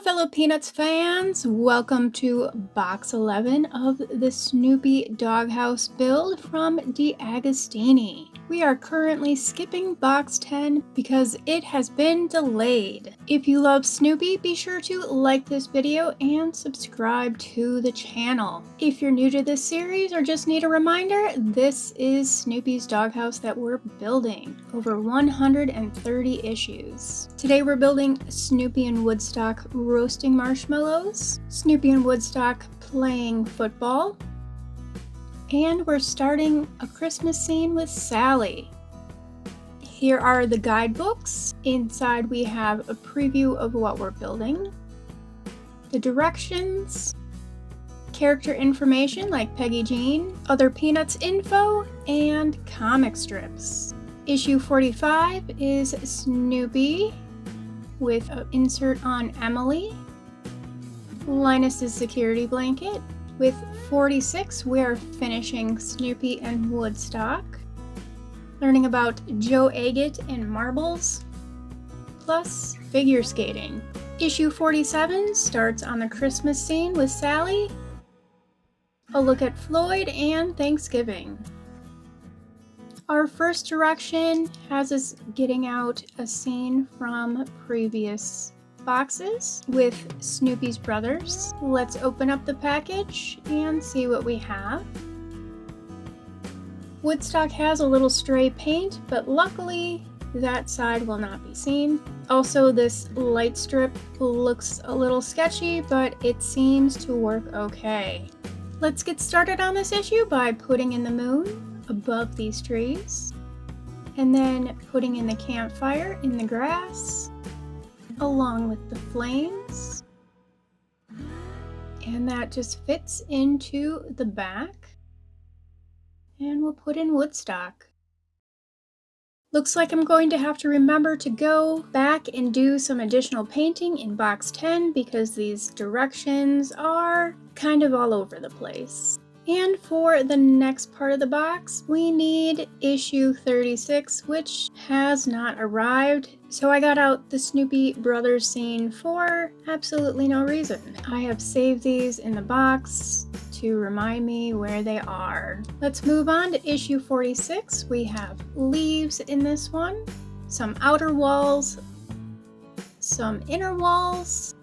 Hello fellow Peanuts fans, welcome to box 11 of the Snoopy Doghouse build from DeAgostini. We are currently skipping box 10 because it has been delayed. If you love Snoopy, be sure to like this video and subscribe to the channel. If you're new to this series or just need a reminder, this is Snoopy's Doghouse that we're building. Over 130 issues. Today we're building Snoopy and Woodstock roasting marshmallows, Snoopy and Woodstock playing football, and we're starting a Christmas scene with Sally. Here are the guidebooks. Inside we have a preview of what we're building, the directions, character information like Peggy Jean, other Peanuts info, and comic strips. Issue 45 is Snoopy with an insert on Emily, Linus's security blanket. With 46, we are finishing Snoopy and Woodstock, learning about Joe Agate and marbles, plus figure skating. Issue 47 starts on the Christmas scene with Sally, a look at Floyd, and Thanksgiving. Our first direction has us getting out a scene from previous boxes with Snoopy's brothers. Let's open up the package and see what we have. Woodstock has a little stray paint, but luckily that side will not be seen. Also, this light strip looks a little sketchy, but it seems to work okay. Let's get started on this issue by putting in the moon above these trees, and then putting in the campfire in the grass along with the flames, and that just fits into the back, and we'll put in Woodstock. Looks like I'm going to have to remember to go back and do some additional painting in box 10 because these directions are kind of all over the place. And for the next part of the box, we need issue 36, which has not arrived. So I got out the Snoopy Brothers scene for absolutely no reason. I have saved these in the box to remind me where they are. Let's move on to issue 46. We have leaves in this one, some outer walls, some inner walls,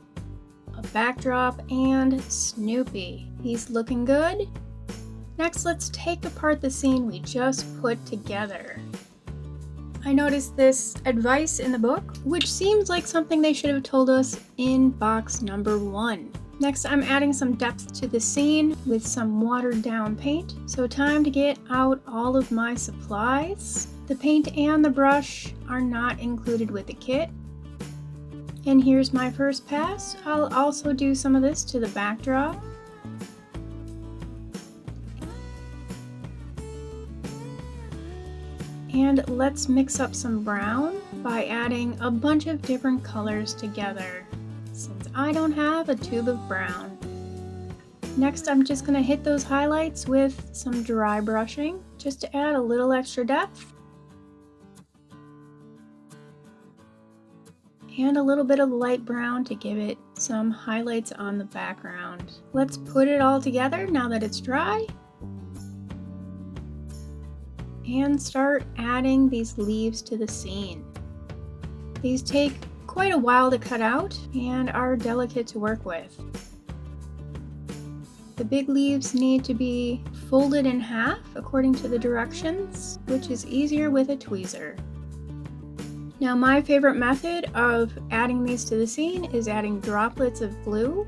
a backdrop, and Snoopy. He's looking good. Next, let's take apart the scene we just put together. I noticed this advice in the book, which seems like something they should have told us in box number 1. Next, I'm adding some depth to the scene with some watered down paint. So time to get out all of my supplies. The paint and the brush are not included with the kit. And here's my first pass. I'll also do some of this to the backdrop. And let's mix up some brown by adding a bunch of different colors together, since I don't have a tube of brown. Next, I'm just going to hit those highlights with some dry brushing, just to add a little extra depth. And a little bit of light brown to give it some highlights on the background. Let's put it all together now that it's dry, and start adding these leaves to the scene. These take quite a while to cut out and are delicate to work with. The big leaves need to be folded in half according to the directions, which is easier with a tweezer. Now, my favorite method of adding these to the scene is adding droplets of glue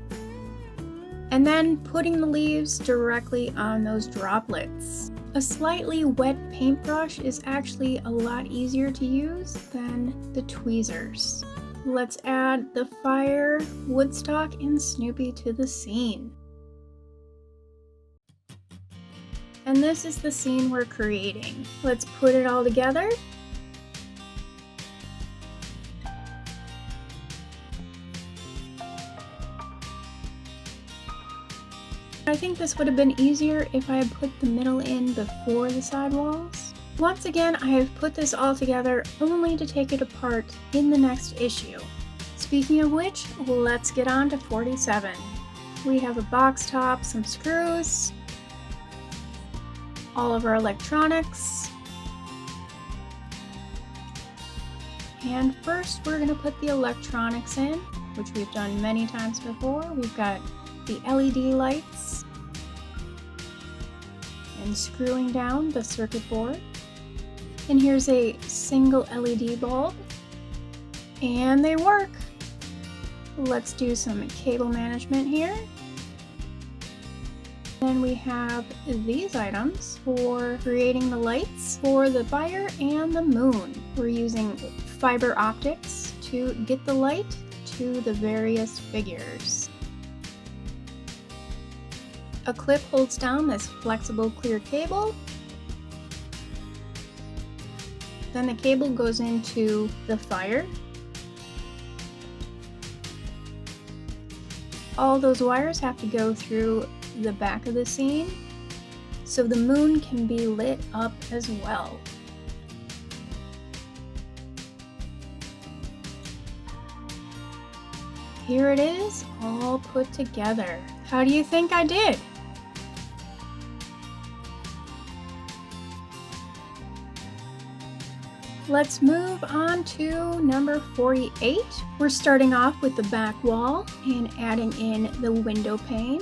and then putting the leaves directly on those droplets. A slightly wet paintbrush is actually a lot easier to use than the tweezers. Let's add the fire, Woodstock, and Snoopy to the scene. And this is the scene we're creating. Let's put it all together. I think this would have been easier if I had put the middle in before the sidewalls. Once again, I have put this all together only to take it apart in the next issue. Speaking of which, let's get on to 47. We have a box top, some screws, all of our electronics. And first we're going to put the electronics in, which we've done many times before. We've got the LED lights and screwing down the circuit board. And here's a single LED bulb, and they work. Let's do some cable management here. Then we have these items for creating the lights for the fire and the moon. We're using fiber optics to get the light to the various figures. A clip holds down this flexible clear cable. Then the cable goes into the fire. All those wires have to go through the back of the scene so the moon can be lit up as well. Here it is, all put together. How do you think I did? Let's move on to number 48. We're starting off with the back wall and adding in the window pane.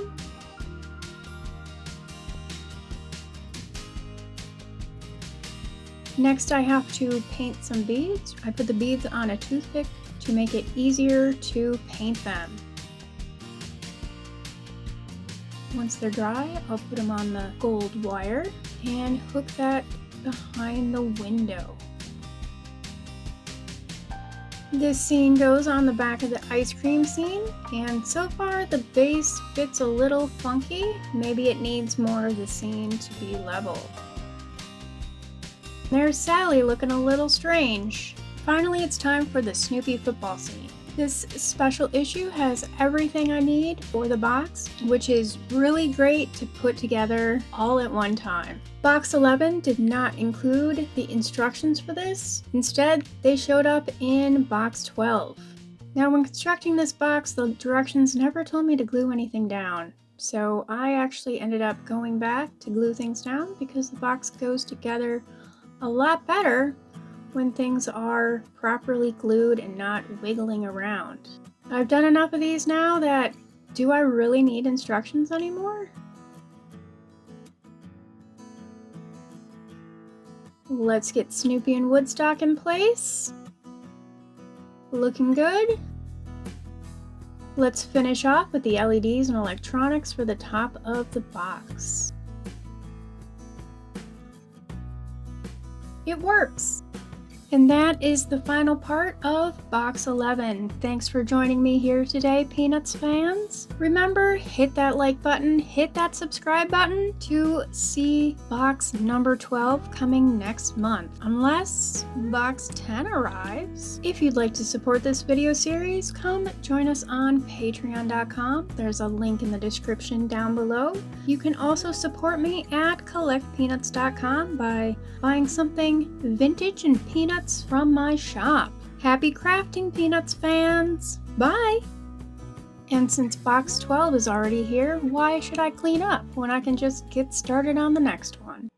Next I have to paint some beads. I put the beads on a toothpick to make it easier to paint them. Once they're dry, I'll put them on the gold wire and hook that behind the window. This scene goes on the back of the ice cream scene, and so far the base fits a little funky. Maybe it needs more of the scene to be level. There's Sally looking a little strange. Finally, it's time for the Snoopy football scene. This special issue has everything I need for the box, which is really great to put together all at one time. Box 11 did not include the instructions for this. Instead, they showed up in box 12. Now, when constructing this box, the directions never told me to glue anything down. So I actually ended up going back to glue things down because the box goes together a lot better when things are properly glued and not wiggling around. I've done enough of these now that, do I really need instructions anymore? Let's get Snoopy and Woodstock in place. Looking good. Let's finish off with the LEDs and electronics for the top of the box. It works! And that is the final part of Box 11. Thanks for joining me here today, Peanuts fans. Remember, hit that like button, hit that subscribe button to see Box number 12 coming next month, unless Box 10 arrives. If you'd like to support this video series, come join us on Patreon.com. There's a link in the description down below. You can also support me at CollectPeanuts.com by buying something vintage and peanuts from my shop. Happy crafting, Peanuts fans! Bye! And since box 12 is already here, why should I clean up when I can just get started on the next one?